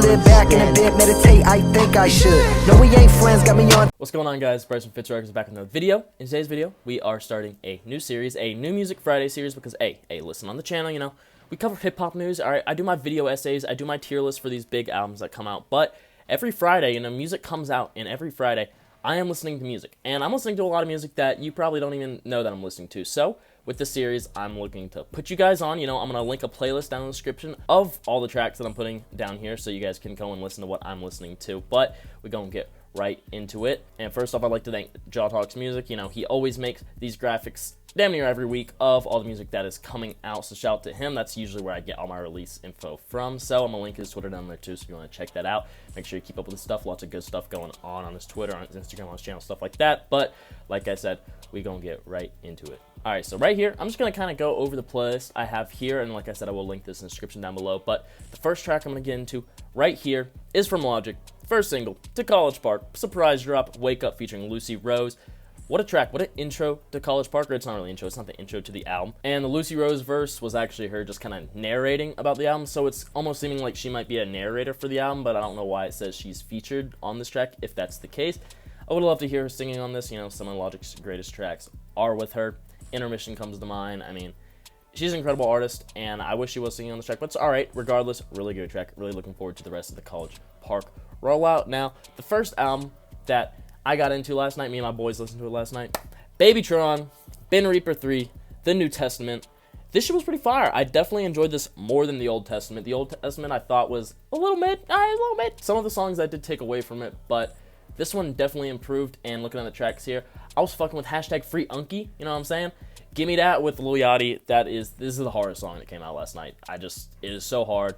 live back in a bed, meditate, I think I should. No, we ain't friends, got me on. What's going on, guys? Bryce from Fitzroy is back with another video. In today's video, we are starting a new series, a new Music Friday series, because listen, on the channel, you know, we cover hip-hop news. Alright, I do my video essays, I do my tier list for these big albums that come out, but every Friday, you know, music comes out, and every Friday, I am listening to music, and I'm listening to a lot of music that you probably don't even know that I'm listening to. So, with this series, I'm looking to put you guys on. You know, I'm going to link a playlist down in the description of all the tracks that I'm putting down here, so you guys can go and listen to what I'm listening to. But we're going to get right into it. And first off, I'd like to thank Jaw Talks Music. You know, he always makes these graphics damn near every week of all the music that is coming out, so shout out to him. That's usually where I get all my release info from, so I'm going to link his Twitter down there too, so if you want to check that out. Make sure you keep up with his stuff. Lots of good stuff going on his Twitter, on his Instagram, on his channel, stuff like that. But like I said, we're going to get right into it. Alright, so right here, I'm just going to kind of go over the playlist I have here, and like I said, I will link this in the description down below. But the first track I'm going to get into right here is from Logic. First single, To College Park, surprise drop, Wake Up featuring Lucy Rose. What a track, what an intro to College Park, or it's not really intro, it's not the intro to the album. And the Lucy Rose verse was actually her just kind of narrating about the album, so it's almost seeming like she might be a narrator for the album, but I don't know why it says she's featured on this track, if that's the case. I would love to hear her singing on this. You know, some of Logic's greatest tracks are with her. Intermission comes to mind. I mean, she's an incredible artist, and I wish she was singing on this track, but it's alright. Regardless, really good track. Really looking forward to the rest of the College Park rollout. Now, the first album that I got into last night, me and my boys listened to it last night, BabyTron, Ben Reaper 3, The New Testament. This shit was pretty fire. I definitely enjoyed this more than the Old Testament. The Old Testament I thought was a little mid. Some of the songs I did take away from it, but this one definitely improved. And looking at the tracks here, I was fucking with hashtag free Unky, you know what I'm saying? Give me that with Lil Yachty. This is the hardest song that came out last night. It is so hard.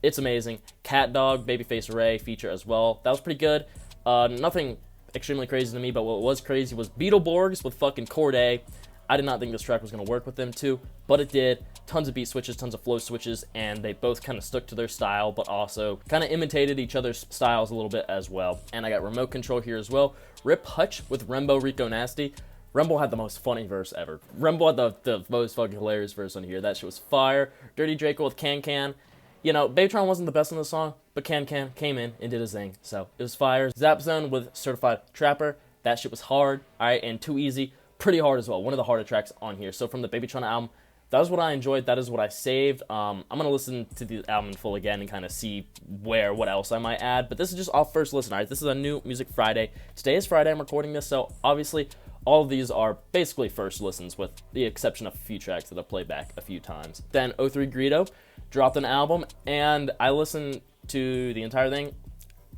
It's amazing. Cat Dog, Babyface Ray feature as well. That was pretty good. Nothing extremely crazy to me, but what was crazy was Beetleborgs with fucking Corday. I did not think this track was going to work with them too, but it did. Tons of beat switches, tons of flow switches, and they both kind of stuck to their style, but also kind of imitated each other's styles a little bit as well. And I got Remote Control here as well. Rip Hutch with Rembo Rico Nasty. Rembo had the most funny verse ever. Rembo had the most fucking hilarious verse on here. That shit was fire. Dirty Draco with Can Can. You know, BabyTron wasn't the best on the song, but Can Can came in and did his thing, so it was fire. Zap Zone with Certified Trapper. That shit was hard, alright, and Too Easy, pretty hard as well. One of the harder tracks on here. So from the BabyTron album, that was what I enjoyed. That is what I saved. I'm going to listen to the album in full again and kind of see what else I might add. But this is just off first listen, alright? This is a new Music Friday. Today is Friday, I'm recording this, so obviously all of these are basically first listens with the exception of a few tracks that I've played back a few times. Then 03 Greedo dropped an album, and I listened to the entire thing,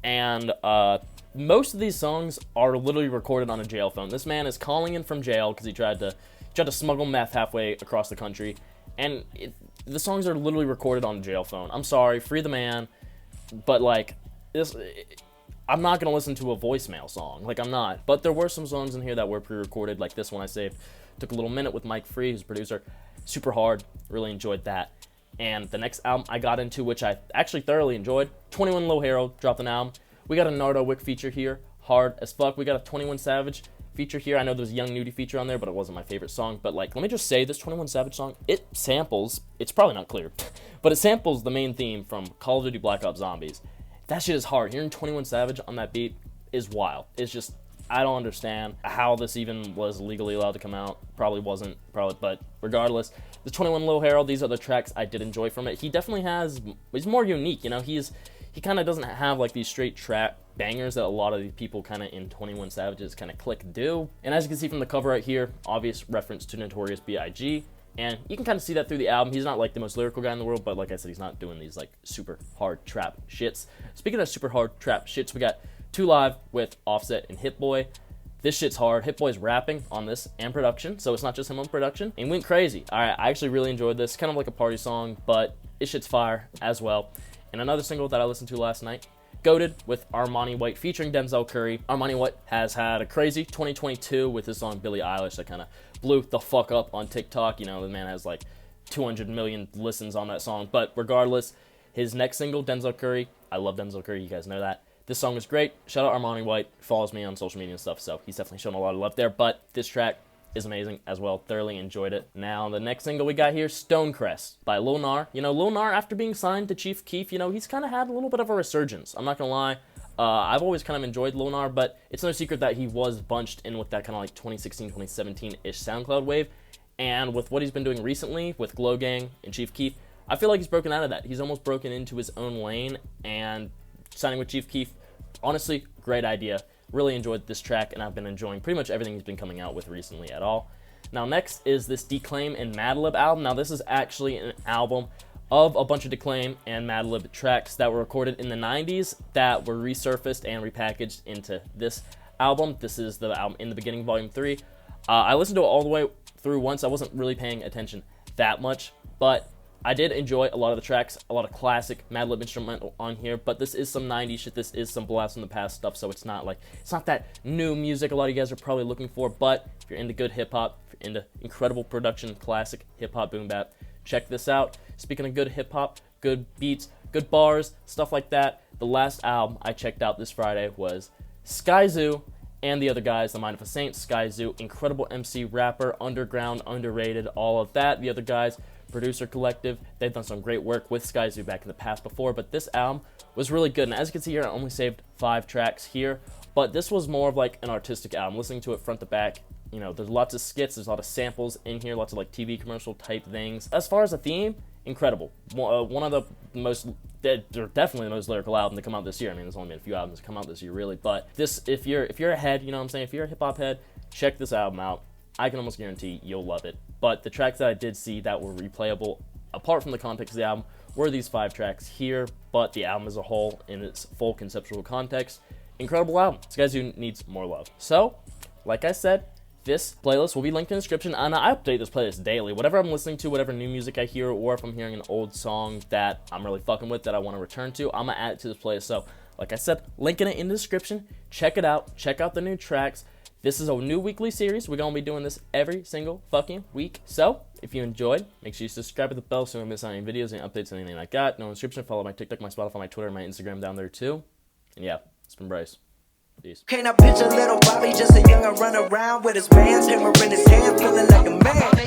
and most of these songs are literally recorded on a jail phone. This man is calling in from jail because he tried to smuggle meth halfway across the country, and the songs are literally recorded on a jail phone. I'm sorry, free the man, but like this, I'm not gonna listen to a voicemail song. Like, I'm not. But there were some songs in here that were pre-recorded, like this one I saved. Took a little minute with Mike Free, who's a producer. Super hard. Really enjoyed that. And the next album I got into, which I actually thoroughly enjoyed, 21 Lil Harold dropped an album. We got a Nardo Wick feature here, hard as fuck. We got a 21 Savage feature here. I know there's a Young Nudie feature on there, but it wasn't my favorite song. But like, let me just say, this 21 Savage song, it samples, it's probably not clear, but it samples the main theme from Call of Duty Black Ops Zombies. That shit is hard. Hearing 21 Savage on that beat is wild. It's just, I don't understand how this even was legally allowed to come out. Probably wasn't, but regardless, the 21 Lil Harold, these are the tracks I did enjoy from it. He definitely he's more unique, you know, he kind of doesn't have like these straight trap bangers that a lot of the people kind of in 21 Savage's kind of clique do. And as you can see from the cover right here, obvious reference to Notorious B.I.G., and you can kind of see that through the album. He's not like the most lyrical guy in the world, but like I said, he's not doing these like super hard trap shits. Speaking of super hard trap shits, we got 2 Live with Offset and Hit Boy. This shit's hard. Hit Boy's rapping on this and production, so it's not just him on production. And went crazy. Alright, I actually really enjoyed this. Kind of like a party song, but this shit's fire as well. And another single that I listened to last night, Goated with Armani White featuring Denzel Curry. Armani White has had a crazy 2022 with his song Billie Eilish that kind of blew the fuck up on TikTok. You know, the man has like 200 million listens on that song. But regardless, his next single, Denzel Curry, I love Denzel Curry, you guys know that. This song is great. Shout out Armani White, follows me on social media and stuff, so he's definitely showing a lot of love there. But this track is amazing as well. Thoroughly enjoyed it. Now, the next single we got here, Stonecrest by Lil Gnar. You know, Lil Gnar, after being signed to Chief Keef, you know, he's kind of had a little bit of a resurgence. I'm not gonna lie. I've always kind of enjoyed Lil Gnar, but it's no secret that he was bunched in with that kind of like 2016, 2017-ish SoundCloud wave. And with what he's been doing recently with Glow Gang and Chief Keef, I feel like he's broken out of that. He's almost broken into his own lane, and signing with Chief Keef, honestly, great idea. Really enjoyed this track, and I've been enjoying pretty much everything he's been coming out with recently at all. Now, next is this Declaime and Madlib album. Now, this is actually an album of a bunch of Declaime and Madlib tracks that were recorded in the 90s that were resurfaced and repackaged into this album. This is the album In the Beginning, Volume 3. I listened to it all the way through once. I wasn't really paying attention that much, but I did enjoy a lot of the tracks, a lot of classic Madlib instrumental on here, but this is some 90s shit. This is some blast from the past stuff, so it's not that new music a lot of you guys are probably looking for, but if you're into good hip-hop, if you're into incredible production, classic hip-hop boom bap, check this out. Speaking of good hip-hop, good beats, good bars, stuff like that, the last album I checked out this Friday was Skyzoo and the other guys, The Mind of a Saint. Skyzoo, incredible MC, rapper, underground, underrated, all of that. The other guys, producer collective, they've done some great work with Skyzoo back in the past before, but this album was really good. And as you can see here, I only saved 5 tracks here, but this was more of like an artistic album. Listening to it front to back, you know, there's lots of skits, there's a lot of samples in here, lots of like TV commercial type things. As far as the theme, incredible. One of the most, definitely the most lyrical album to come out this year. I mean, there's only been a few albums to come out this year, really, but this, if you're a head, you know what I'm saying, if you're a hip-hop head, check this album out. I can almost guarantee you'll love it. But the tracks that I did see that were replayable, apart from the context of the album, were these 5 tracks here, but the album as a whole, in its full conceptual context, incredible album. This guy who needs more love. So, like I said, this playlist will be linked in the description, and I update this playlist daily. Whatever I'm listening to, whatever new music I hear, or if I'm hearing an old song that I'm really fucking with that I want to return to, I'm going to add it to this playlist. So, like I said, linking it in the description. Check it out. Check out the new tracks. This is a new weekly series. We're going to be doing this every single fucking week. So, if you enjoyed, make sure you subscribe to the bell so you don't miss out on any videos, any updates, anything like that. No description. Follow my TikTok, my Spotify, my Twitter, my Instagram down there too. And yeah, it's been Bryce. Peace. Can't I picture little Bobby, just a young run around with his bands, hammer in his hand, feeling like a man.